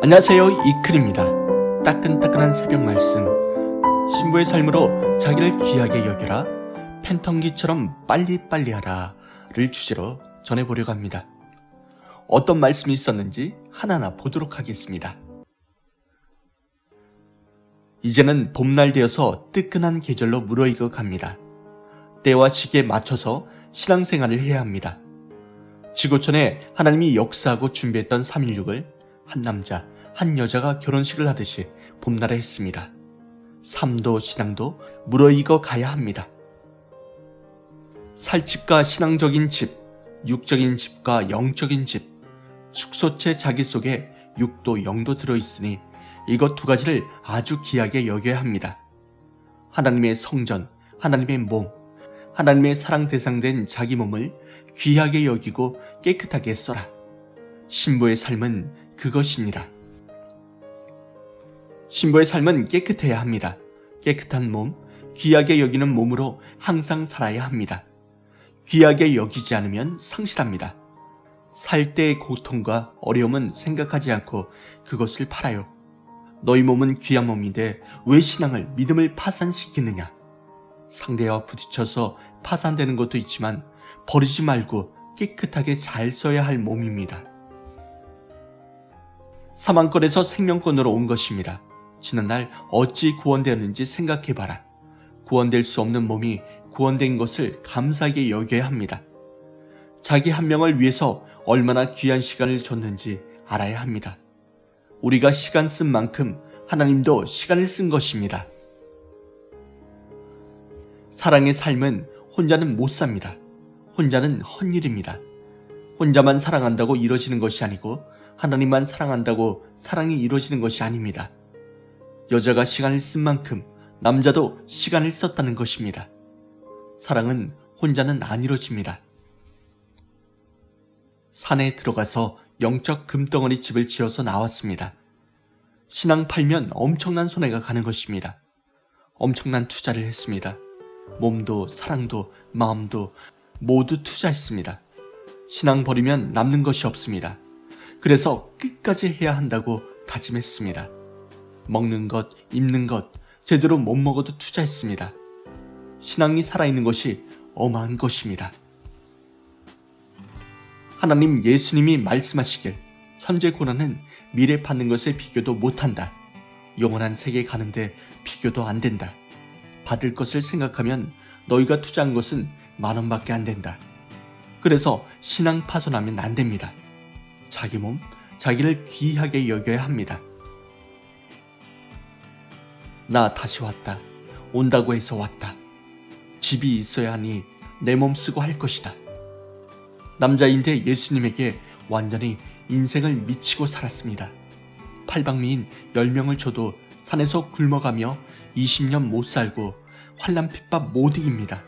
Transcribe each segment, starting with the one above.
안녕하세요, 이클입니다. 따끈따끈한 새벽 말씀, 신부의 삶으로 자기를 귀하게 여겨라, 팬텀기처럼 빨리빨리 하라를 주제로 전해보려고 합니다. 어떤 말씀이 있었는지 하나하나 보도록 하겠습니다. 이제는 봄날 되어서 뜨끈한 계절로 무르익어 갑니다. 때와 시기에 맞춰서 신앙생활을 해야 합니다. 지구촌에 하나님이 역사하고 준비했던 316을 한 남자, 한 여자가 결혼식을 하듯이 봄날에 했습니다. 삶도 신앙도 무르익어 가야 합니다. 살집과 신앙적인 집, 육적인 집과 영적인 집, 축소체 자기 속에 육도 영도 들어있으니 이것 두 가지를 아주 귀하게 여겨야 합니다. 하나님의 성전, 하나님의 몸, 하나님의 사랑 대상된 자기 몸을 귀하게 여기고 깨끗하게 써라. 신부의 삶은 그것이니라. 신부의 삶은 깨끗해야 합니다. 깨끗한 몸, 귀하게 여기는 몸으로 항상 살아야 합니다. 귀하게 여기지 않으면 상실합니다. 살 때의 고통과 어려움은 생각하지 않고 그것을 팔아요. 너희 몸은 귀한 몸인데 왜 신앙을, 믿음을 파산시키느냐? 상대와 부딪혀서 파산되는 것도 있지만 버리지 말고 깨끗하게 잘 써야 할 몸입니다. 사망권에서 생명권으로 온 것입니다. 지난날 어찌 구원되었는지 생각해봐라. 구원될 수 없는 몸이 구원된 것을 감사하게 여겨야 합니다. 자기 한 명을 위해서 얼마나 귀한 시간을 줬는지 알아야 합니다. 우리가 시간 쓴 만큼 하나님도 시간을 쓴 것입니다. 사랑의 삶은 혼자는 못 삽니다. 혼자는 헛일입니다. 혼자만 사랑한다고 이루어지는 것이 아니고 하나님만 사랑한다고 사랑이 이루어지는 것이 아닙니다. 여자가 시간을 쓴 만큼 남자도 시간을 썼다는 것입니다. 사랑은 혼자는 안 이루어집니다. 산에 들어가서 영적 금덩어리 집을 지어서 나왔습니다. 신앙 팔면 엄청난 손해가 가는 것입니다. 엄청난 투자를 했습니다. 몸도 사랑도 마음도 모두 투자했습니다. 신앙 버리면 남는 것이 없습니다. 그래서 끝까지 해야 한다고 다짐했습니다. 먹는 것, 입는 것 제대로 못 먹어도 투자했습니다. 신앙이 살아있는 것이 어마한 것입니다. 하나님 예수님이 말씀하시길 현재 고난은 미래 받는 것에 비교도 못한다. 영원한 세계에 가는데 비교도 안 된다. 받을 것을 생각하면 너희가 투자한 것은 10,000원밖에 안 된다. 그래서 신앙 파손하면 안 됩니다. 자기 몸, 자기를 귀하게 여겨야 합니다. 나 다시 왔다. 온다고 해서 왔다. 집이 있어야 하니 내 몸 쓰고 할 것이다. 남자인데 예수님에게 완전히 인생을 미치고 살았습니다. 팔방미인 10명을 줘도 산에서 굶어가며 20년 못 살고 환난 핍박 못 이깁니다.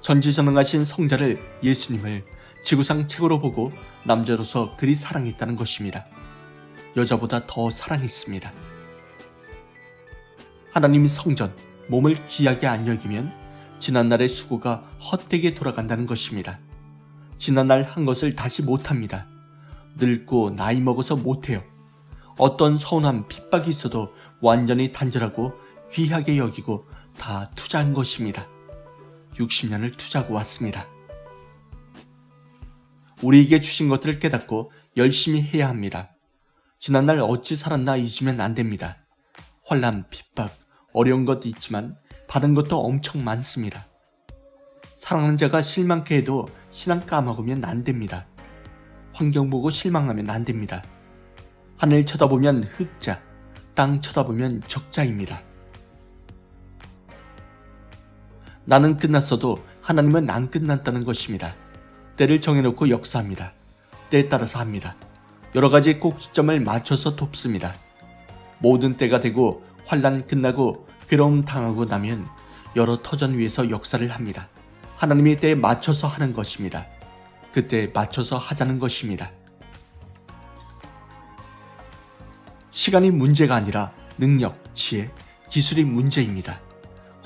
전지전능하신 성자를 예수님을 지구상 최고로 보고 남자로서 그리 사랑했다는 것입니다. 여자보다 더 사랑했습니다. 하나님 성전, 몸을 귀하게 안 여기면 지난날의 수고가 헛되게 돌아간다는 것입니다. 지난날 한 것을 다시 못합니다. 늙고 나이 먹어서 못해요. 어떤 서운함, 핍박이 있어도 완전히 단절하고 귀하게 여기고 다 투자한 것입니다. 60년을 투자하고 왔습니다. 우리에게 주신 것들을 깨닫고 열심히 해야 합니다. 지난날 어찌 살았나 잊으면 안 됩니다. 환난, 핍박, 어려운 것도 있지만 받은 것도 엄청 많습니다. 사랑하는 자가 실망케 해도 신앙 까먹으면 안 됩니다. 환경 보고 실망하면 안 됩니다. 하늘 쳐다보면 흑자, 땅 쳐다보면 적자입니다. 나는 끝났어도 하나님은 안 끝났다는 것입니다. 때를 정해놓고 역사합니다. 때에 따라서 합니다. 여러 가지 꼭지점을 맞춰서 돕습니다. 모든 때가 되고 환난 끝나고 괴로움 당하고 나면 여러 터전 위에서 역사를 합니다. 하나님의 때에 맞춰서 하는 것입니다. 그때에 맞춰서 하자는 것입니다. 시간이 문제가 아니라 능력, 지혜, 기술이 문제입니다.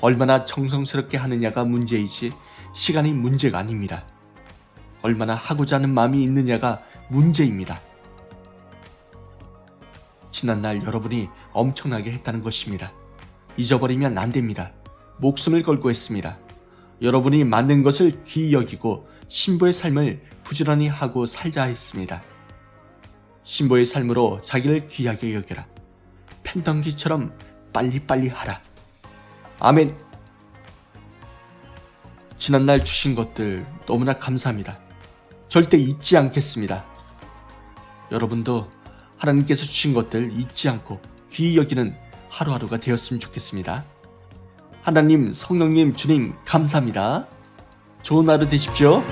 얼마나 정성스럽게 하느냐가 문제이지 시간이 문제가 아닙니다. 얼마나 하고자 하는 마음이 있느냐가 문제입니다. 지난날 여러분이 엄청나게 했다는 것입니다. 잊어버리면 안 됩니다. 목숨을 걸고 했습니다. 여러분이 만든 것을 귀히 여기고 신부의 삶을 부지런히 하고 살자 했습니다. 신부의 삶으로 자기를 귀하게 여겨라. 펜던기처럼 빨리빨리 하라. 아멘. 지난날 주신 것들 너무나 감사합니다. 절대 잊지 않겠습니다. 여러분도 하나님께서 주신 것들 잊지 않고 귀히 여기는 하루하루가 되었으면 좋겠습니다. 하나님, 성령님, 주님 감사합니다. 좋은 하루 되십시오.